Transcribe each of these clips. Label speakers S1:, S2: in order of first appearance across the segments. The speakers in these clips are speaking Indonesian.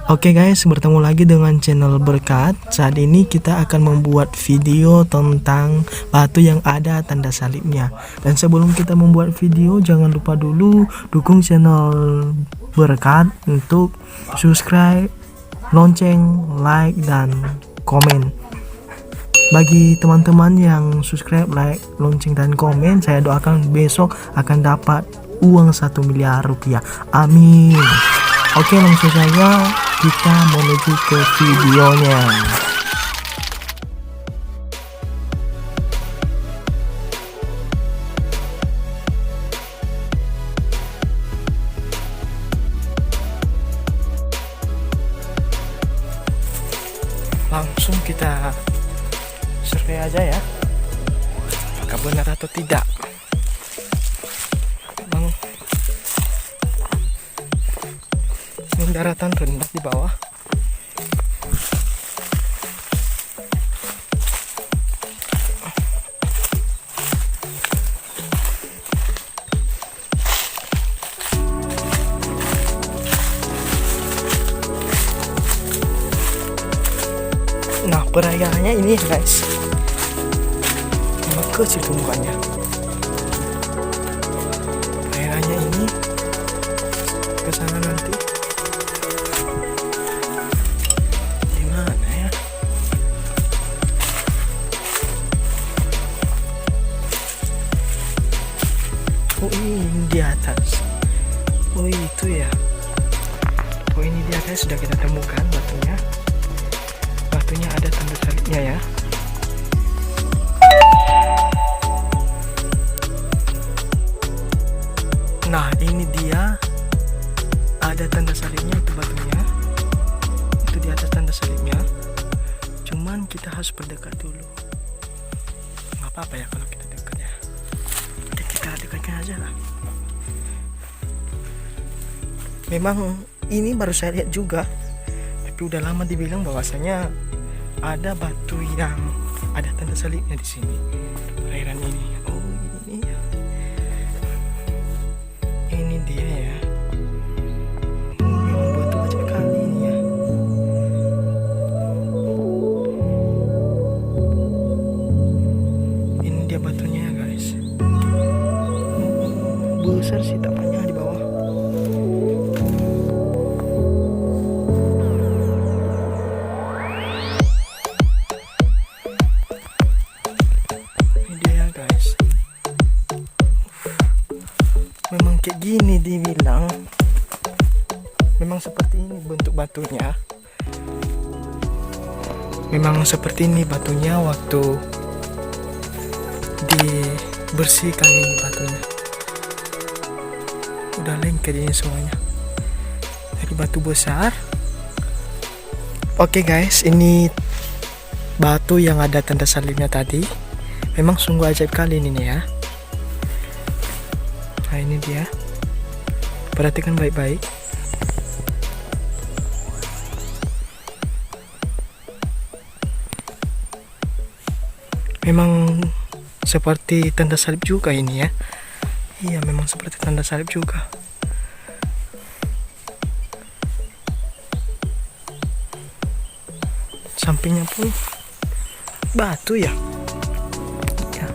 S1: Oke guys, bertemu lagi dengan channel Berkat. Saat ini kita akan membuat video tentang batu yang ada tanda salibnya. Dan sebelum kita membuat video, jangan lupa dulu dukung channel Berkat untuk subscribe, lonceng, like, dan komen. Bagi teman-teman yang subscribe, like, lonceng, dan komen, saya doakan besok akan dapat uang 1 miliar rupiah. Amin. Oke, langsung saja kita menuju ke videonya. Langsung kita survei aja ya, apakah benar atau tidak. Memang ini daratan rendah di bawah. Nah, perayaannya ini guys, kecil tumbuhannya. Perayaannya ini ke sana nanti. Gimana ya? Oh, ini di atas. Oh, itu ya. Oh, ini dia guys, sudah kita temukan batunya. Batunya ada tanda salibnya ya. Nah, ini dia, ada tanda salibnya, itu batunya. Itu di atas tanda salibnya. Cuman kita harus berdekat dulu. Nggak apa-apa ya kalau kita dekat ya. Oke, kita dekatkan aja lah. Memang ini baru saya lihat juga, tapi udah lama dibilang bahwasanya ada batu yang ada tanda salibnya di sini. Perairan ini. Oh, ini ya. Ini dia ya. Memang batu ajaib kali ini ya. Ini dia batunya ya guys. Besar sih tampaknya di bawah. Ini dia ya guys. Memang kayak gini dibilang. Memang seperti ini bentuk batunya. Memang seperti ini batunya waktu dibersihkan ini batunya. Udah lengket ini semuanya. Dari batu besar. Oke guys, ini batu yang ada tanda salibnya tadi. Memang sungguh ajaib kali ini nih ya. Nah, ini dia. Perhatikan baik-baik. Memang seperti tanda salib juga ini ya. Iya, memang seperti tanda salib juga. Sampingnya pun batu ya. Iya.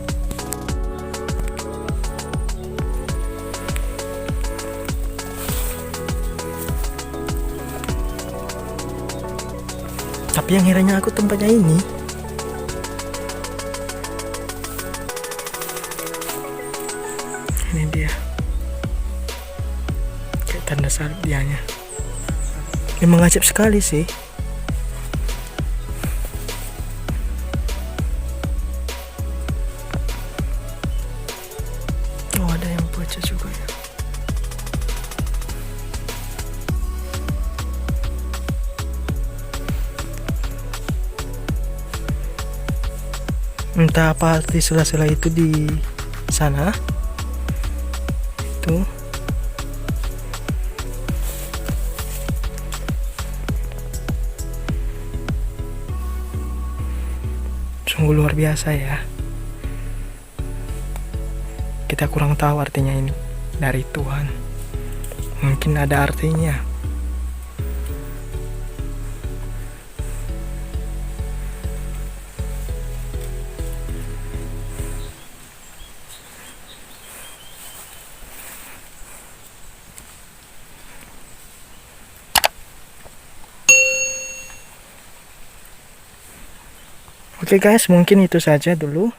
S1: Tapi yang herannya aku tempatnya ini. Ini dia. Kayak tanda salib dianya. Memang ajaib sekali sih. Oh, ada yang baca juga ya. Entah apa arti sela-sela itu di sana. Itu sungguh luar biasa ya. Kita kurang tahu artinya ini dari Tuhan. Mungkin ada artinya. Oke guys, mungkin itu saja dulu.